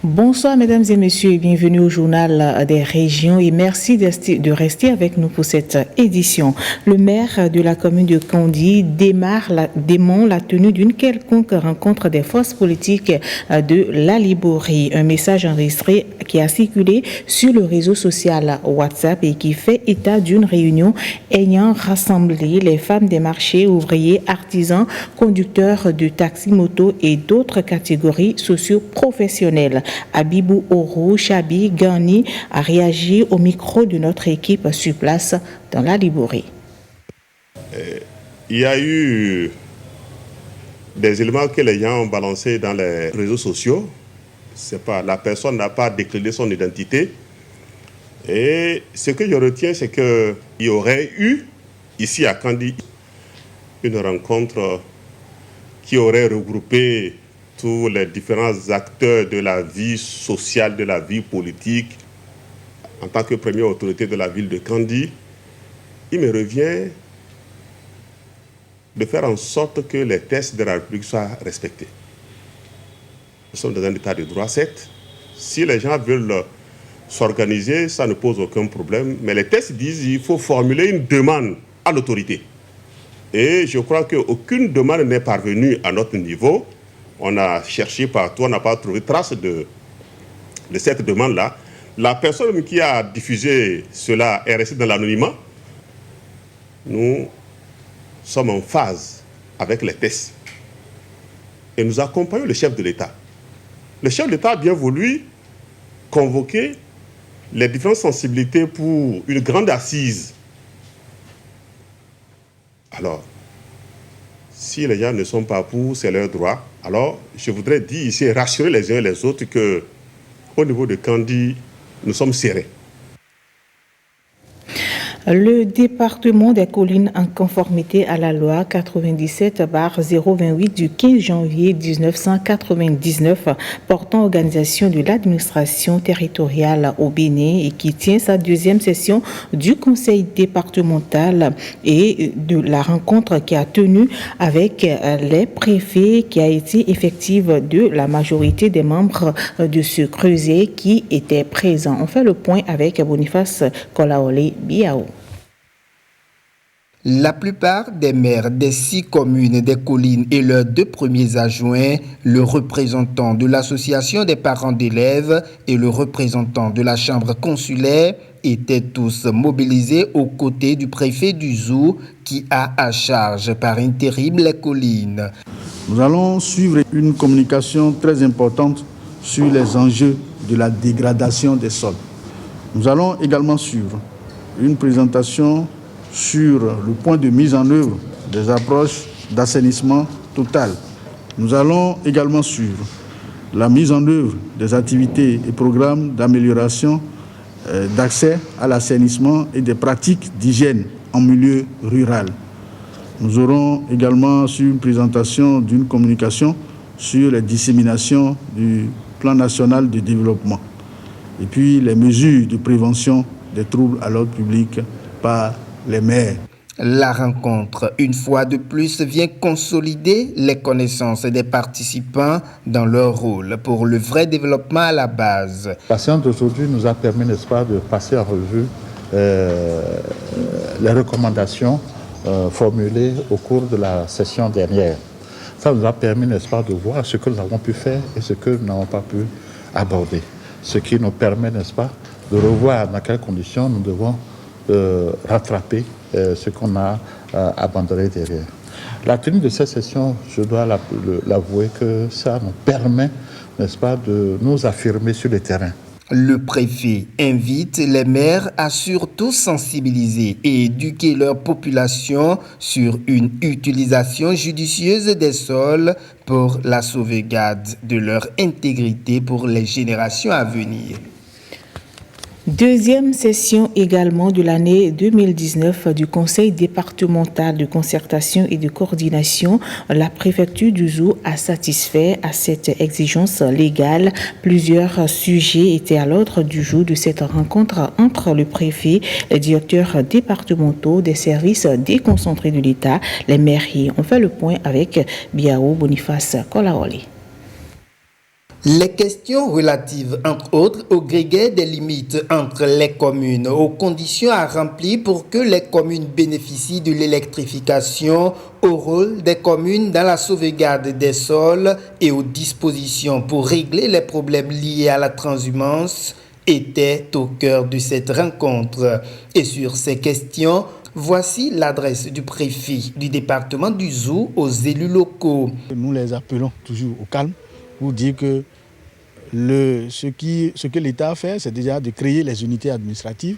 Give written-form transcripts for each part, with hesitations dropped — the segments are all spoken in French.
Bonsoir mesdames et messieurs et bienvenue au journal des régions et merci de rester avec nous pour cette édition. Le maire de la commune de Kandji démonte la tenue d'une quelconque rencontre des forces politiques de la Liborie. Un message enregistré qui a circulé sur le réseau social WhatsApp et qui fait état d'une réunion ayant rassemblé les femmes des marchés, ouvriers, artisans, conducteurs de taxi-moto et d'autres catégories socio-professionnelles. Abibou Oro Chabi Gani a réagi au micro de notre équipe sur place dans la Liborie. Il y a eu des éléments que les gens ont balancés dans les réseaux sociaux. La personne n'a pas déclaré son identité. Et ce que je retiens, c'est qu'il y aurait eu, ici à Kandji, une rencontre qui aurait regroupé tous les différents acteurs de la vie sociale, de la vie politique. En tant que première autorité de la ville de Kandji, il me revient de faire en sorte que les textes de la République soient respectés. Nous sommes dans un état de droit, certes. Si les gens veulent s'organiser, ça ne pose aucun problème. Mais les textes disent qu'il faut formuler une demande à l'autorité. Et je crois qu'aucune demande n'est parvenue à notre niveau. On a cherché partout, on n'a pas trouvé trace de cette demande-là. La personne qui a diffusé cela est restée dans l'anonymat. Nous sommes en phase avec les tests. Et nous accompagnons le chef de l'État. Le chef de l'État a bien voulu convoquer les différentes sensibilités pour une grande assise. Alors, si les gens ne sont pas pour, c'est leur droit. Alors, je voudrais dire ici et rassurer les uns et les autres qu'au niveau de Kandji, nous sommes serrés. Le département des collines en conformité à la loi 97/028 du 15 janvier 1999 portant organisation de l'administration territoriale au Bénin et qui tient sa deuxième session du conseil départemental et de la rencontre qui a tenu avec les préfets qui a été effective de la majorité des membres de ce creuset qui étaient présents. On fait le point avec Boniface Kolaole Biao. La plupart des maires des 6 communes des collines et leurs 2 premiers adjoints, le représentant de l'association des parents d'élèves et le représentant de la chambre consulaire étaient tous mobilisés aux côtés du préfet du Zou qui a à charge par intérim les collines. Nous allons suivre une communication très importante sur les enjeux de la dégradation des sols. Nous allons également suivre une présentation sur le point de mise en œuvre des approches d'assainissement total. Nous allons également suivre la mise en œuvre des activités et programmes d'amélioration d'accès à l'assainissement et des pratiques d'hygiène en milieu rural. Nous aurons également suivi une présentation d'une communication sur la dissémination du plan national de développement et puis les mesures de prévention des troubles à l'ordre public par les maires. La rencontre, une fois de plus, vient consolider les connaissances des participants dans leur rôle pour le vrai développement à la base. La séance d'aujourd'hui nous a permis, n'est-ce pas, de passer en revue les recommandations formulées au cours de la session dernière. Ça nous a permis, n'est-ce pas, de voir ce que nous avons pu faire et ce que nous n'avons pas pu aborder. Ce qui nous permet, n'est-ce pas, de revoir dans quelles conditions nous devons rattraper ce qu'on a abandonné derrière. La tenue de cette session, je dois l'avouer que ça nous permet, n'est-ce pas, de nous affirmer sur le terrain. Le préfet invite les maires à surtout sensibiliser et éduquer leur population sur une utilisation judicieuse des sols pour la sauvegarde de leur intégrité pour les générations à venir. Deuxième session également de l'année 2019 du Conseil départemental de concertation et de coordination. La préfecture du Zou a satisfait à cette exigence légale. Plusieurs sujets étaient à l'ordre du jour de cette rencontre entre le préfet, les directeurs départementaux des services déconcentrés de l'État, les mairies. On fait le point avec Biao Boniface Kolaoli. Les questions relatives, entre autres, au gréguet des limites entre les communes, aux conditions à remplir pour que les communes bénéficient de l'électrification, au rôle des communes dans la sauvegarde des sols et aux dispositions pour régler les problèmes liés à la transhumance, étaient au cœur de cette rencontre. Et sur ces questions, voici l'adresse du préfet du département du Zou aux élus locaux. Nous les appelons toujours au calme pour dire que ce que l'État a fait, c'est déjà de créer les unités administratives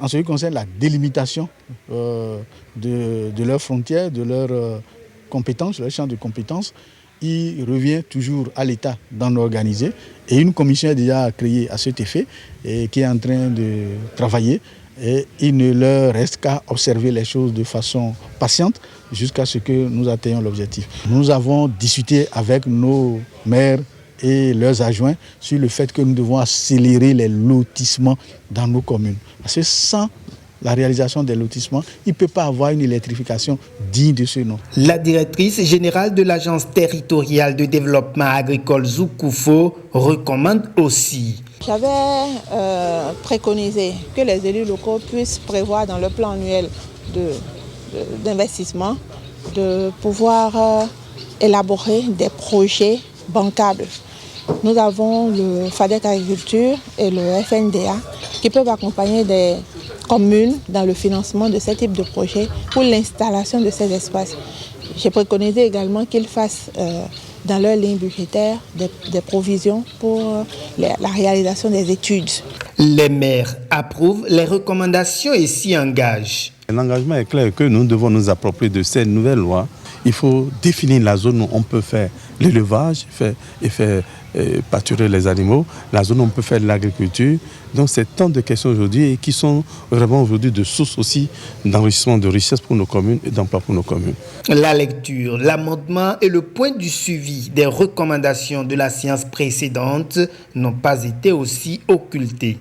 en ce qui concerne la délimitation de leurs frontières, de leurs compétences, leur champ de compétences. Il revient toujours à l'État d'en organiser et une commission est déjà créée à cet effet et qui est en train de travailler. Et il ne leur reste qu'à observer les choses de façon patiente jusqu'à ce que nous atteignions l'objectif. Nous avons discuté avec nos maires et leurs adjoints sur le fait que nous devons accélérer les lotissements dans nos communes. Parce que sans la réalisation des lotissements, il ne peut pas avoir une électrification digne de ce nom. La directrice générale de l'Agence territoriale de développement agricole Zoukoufo recommande aussi. J'avais préconisé que les élus locaux puissent prévoir dans le plan annuel d'investissement de pouvoir élaborer des projets bancables. Nous avons le FADEC Agriculture et le FNDA qui peuvent accompagner des communes dans le financement de ce type de projet pour l'installation de ces espaces. J'ai préconisé également qu'ils fassent dans leur ligne budgétaire des provisions pour la réalisation des études. Les maires approuvent les recommandations et s'y engagent. L'engagement est clair que nous devons nous approprier de ces nouvelles lois. Il faut définir la zone où on peut faire l'élevage et faire pâturer les animaux, la zone où on peut faire de l'agriculture. Donc c'est tant de questions aujourd'hui et qui sont vraiment aujourd'hui de source aussi d'enrichissement de richesse pour nos communes et d'emploi pour nos communes. La lecture, l'amendement et le point du suivi des recommandations de la séance précédente n'ont pas été aussi occultés.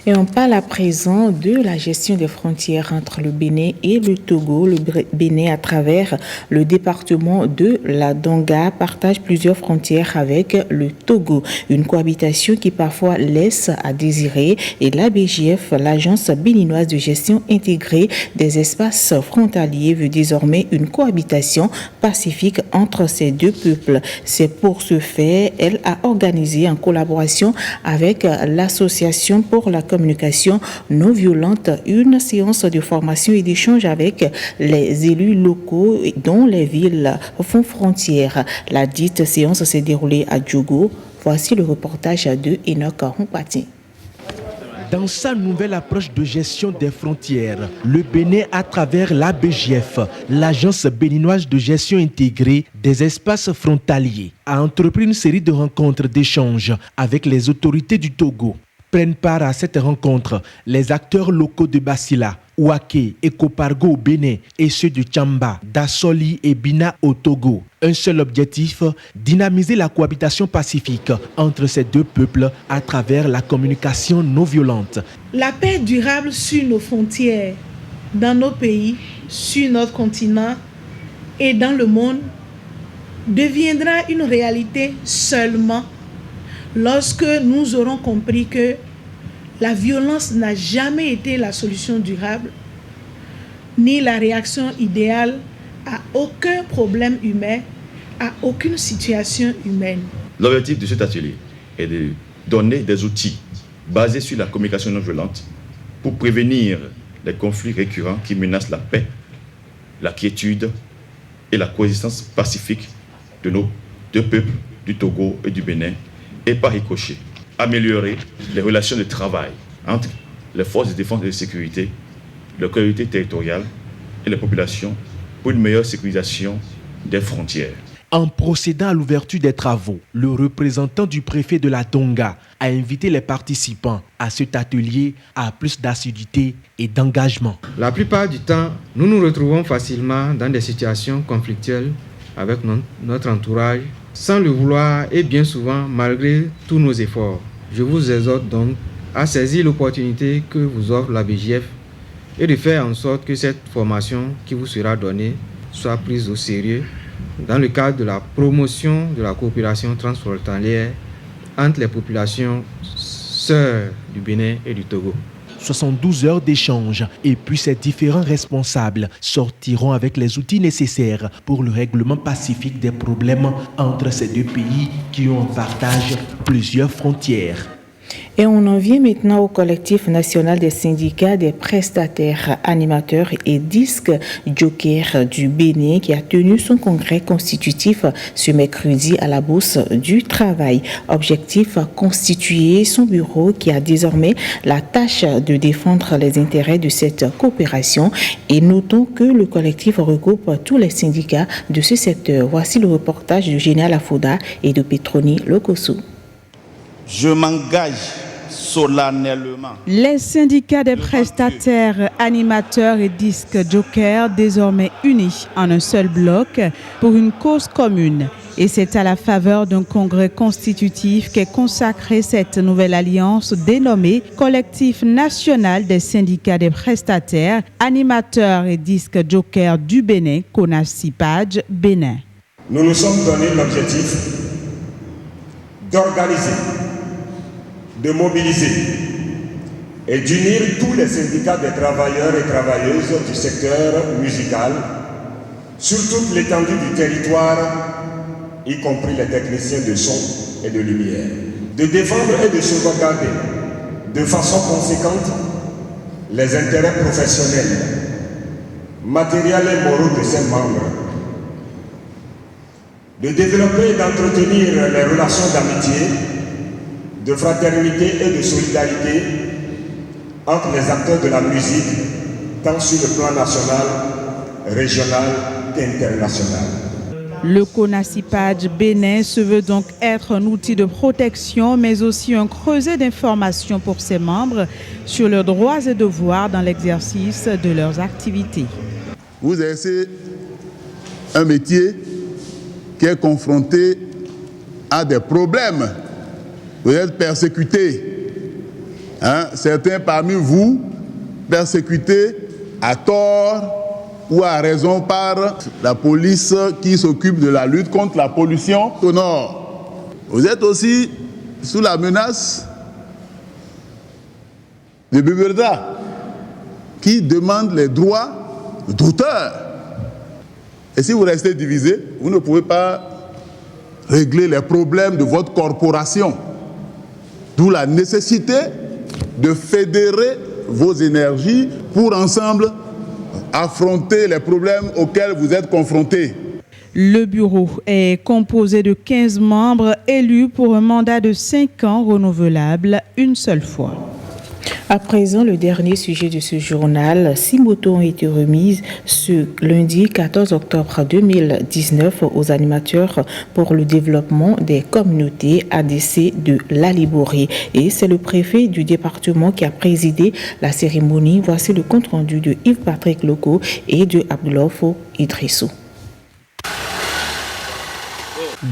Et on parle à présent de la gestion des frontières entre le Bénin et le Togo. Le Bénin, à travers le département de la Donga, partage plusieurs frontières avec le Togo. Une cohabitation qui parfois laisse à désirer. Et l'ABGF, l'Agence béninoise de gestion intégrée des espaces frontaliers, veut désormais une cohabitation pacifique entre ces deux peuples. C'est pour ce faire, elle a organisé en collaboration avec l'association pour la communication non violente une séance de formation et d'échange avec les élus locaux dont les villes font frontière. La dite séance s'est déroulée à Djogo. Voici le reportage de Enoch Humpati. Dans sa nouvelle approche de gestion des frontières, le Bénin, à travers l'ABGF, l'Agence béninoise de gestion intégrée des espaces frontaliers, a entrepris une série de rencontres d'échange avec les autorités du Togo. Prennent part à cette rencontre les acteurs locaux de Basila, Ouaké et Kopargo au Bénin et ceux de Tchamba, Dassoli et Bina au Togo. Un seul objectif, dynamiser la cohabitation pacifique entre ces deux peuples à travers la communication non violente. La paix durable sur nos frontières, dans nos pays, sur notre continent et dans le monde, deviendra une réalité seulement lorsque nous aurons compris que la violence n'a jamais été la solution durable, ni la réaction idéale à aucun problème humain, à aucune situation humaine. L'objectif de cet atelier est de donner des outils basés sur la communication non violente pour prévenir les conflits récurrents qui menacent la paix, la quiétude et la coexistence pacifique de nos deux peuples, du Togo et du Bénin, et par ricochet, améliorer les relations de travail entre les forces de défense et de sécurité, les collectivités territoriales et les populations pour une meilleure sécurisation des frontières. En procédant à l'ouverture des travaux, le représentant du préfet de la Tonga a invité les participants à cet atelier à plus d'assiduité et d'engagement. La plupart du temps, nous nous retrouvons facilement dans des situations conflictuelles avec notre entourage, sans le vouloir et bien souvent malgré tous nos efforts. Je vous exhorte donc à saisir l'opportunité que vous offre la BGF et de faire en sorte que cette formation qui vous sera donnée soit prise au sérieux dans le cadre de la promotion de la coopération transfrontalière entre les populations sœurs du Bénin et du Togo. 72 heures d'échange et puis ces différents responsables sortiront avec les outils nécessaires pour le règlement pacifique des problèmes entre ces deux pays qui ont en partage plusieurs frontières. Et on en vient maintenant au collectif national des syndicats des prestataires, animateurs et disques jokers du Bénin qui a tenu son congrès constitutif ce mercredi à la Bourse du Travail. Objectif, constituer son bureau qui a désormais la tâche de défendre les intérêts de cette coopération. Et notons que le collectif regroupe tous les syndicats de ce secteur. Voici le reportage de Général Afouda et de Petroni Lokosu. Je m'engage solennellement. Les syndicats des prestataires, animateurs et disques jokers désormais unis en un seul bloc pour une cause commune. Et c'est à la faveur d'un congrès constitutif qu'est consacrée cette nouvelle alliance dénommée Collectif national des syndicats des prestataires, animateurs et disques jokers du Bénin, CONASYPAJ Bénin. Nous nous sommes donné l'objectif d'organiser, de mobiliser et d'unir tous les syndicats des travailleurs et travailleuses du secteur musical sur toute l'étendue du territoire, y compris les techniciens de son et de lumière, de défendre et de sauvegarder de façon conséquente les intérêts professionnels, matériels et moraux de ses membres, de développer et d'entretenir les relations d'amitié, de fraternité et de solidarité entre les acteurs de la musique, tant sur le plan national, régional qu'international. Le CONASYPAJ Bénin se veut donc être un outil de protection, mais aussi un creuset d'informations pour ses membres sur leurs droits et devoirs dans l'exercice de leurs activités. Vous exercez un métier qui est confronté à des problèmes. Vous êtes persécutés. Certains parmi vous persécutés à tort ou à raison par la police qui s'occupe de la lutte contre la pollution au nord. Vous êtes aussi sous la menace de Beberda qui demande les droits d'auteur. Et si vous restez divisés, vous ne pouvez pas régler les problèmes de votre corporation. D'où la nécessité de fédérer vos énergies pour ensemble affronter les problèmes auxquels vous êtes confrontés. Le bureau est composé de 15 membres élus pour un mandat de 5 ans renouvelable une seule fois. À présent, le dernier sujet de ce journal, 6 motos ont été remises ce lundi 14 octobre 2019 aux animateurs pour le développement des communautés ADC de la Liborie. Et c'est le préfet du département qui a présidé la cérémonie. Voici le compte-rendu de Yves-Patrick Loko et de Abdoulofo Idrissou.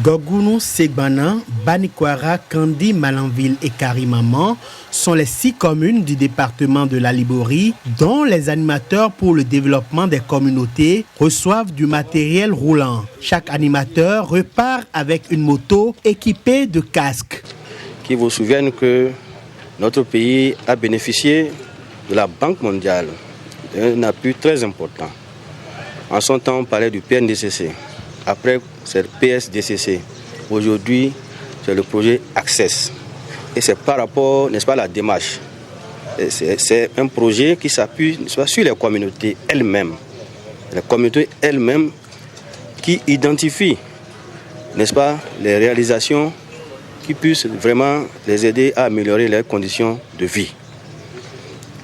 Gogounou, Segbana, Banikwara, Kandi, Malanville et Karimaman sont les 6 communes du département de la Liborie dont les animateurs pour le développement des communautés reçoivent du matériel roulant. Chaque animateur repart avec une moto équipée de casques. Qui vous souviennent que notre pays a bénéficié de la Banque mondiale d'un appui très important. En son temps, on parlait du PNDCC. Après, c'est le PSDCC. Aujourd'hui, c'est le projet Access. Et c'est par rapport, n'est-ce pas, à la démarche. C'est un projet qui s'appuie, n'est-ce pas, sur les communautés elles-mêmes. Les communautés elles-mêmes qui identifient, n'est-ce pas, les réalisations qui puissent vraiment les aider à améliorer leurs conditions de vie.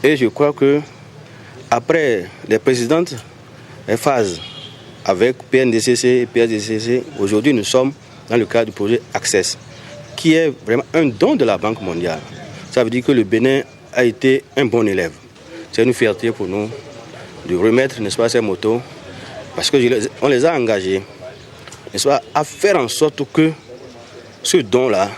Et je crois que après les précédentes phases avec PNDCC et PSDCC. Aujourd'hui, nous sommes dans le cadre du projet Access, qui est vraiment un don de la Banque mondiale. Ça veut dire que le Bénin a été un bon élève. C'est une fierté pour nous de remettre, n'est-ce pas, ces motos, parce qu'on les a engagés, n'est-ce pas, à faire en sorte que ce don-là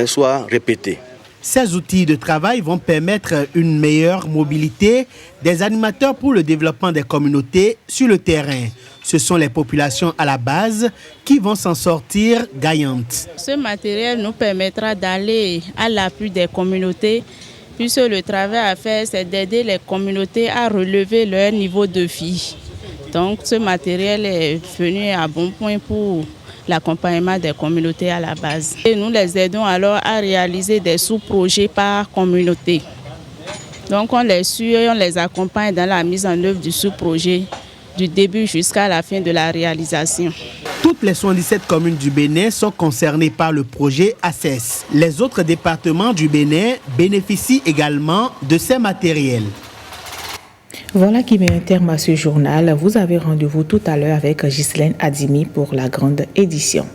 soit répété. Ces outils de travail vont permettre une meilleure mobilité des animateurs pour le développement des communautés sur le terrain. Ce sont les populations à la base qui vont s'en sortir gagnantes. Ce matériel nous permettra d'aller à l'appui des communautés, puisque le travail à faire, c'est d'aider les communautés à relever leur niveau de vie. Donc ce matériel est venu à bon point pour l'accompagnement des communautés à la base. Et nous les aidons alors à réaliser des sous-projets par communauté. Donc on les suit et on les accompagne dans la mise en œuvre du sous-projet du début jusqu'à la fin de la réalisation. Toutes les 77 communes du Bénin sont concernées par le projet ACES. Les autres départements du Bénin bénéficient également de ces matériels. Voilà qui met un terme à ce journal. Vous avez rendez-vous tout à l'heure avec Ghislaine Adimi pour la grande édition.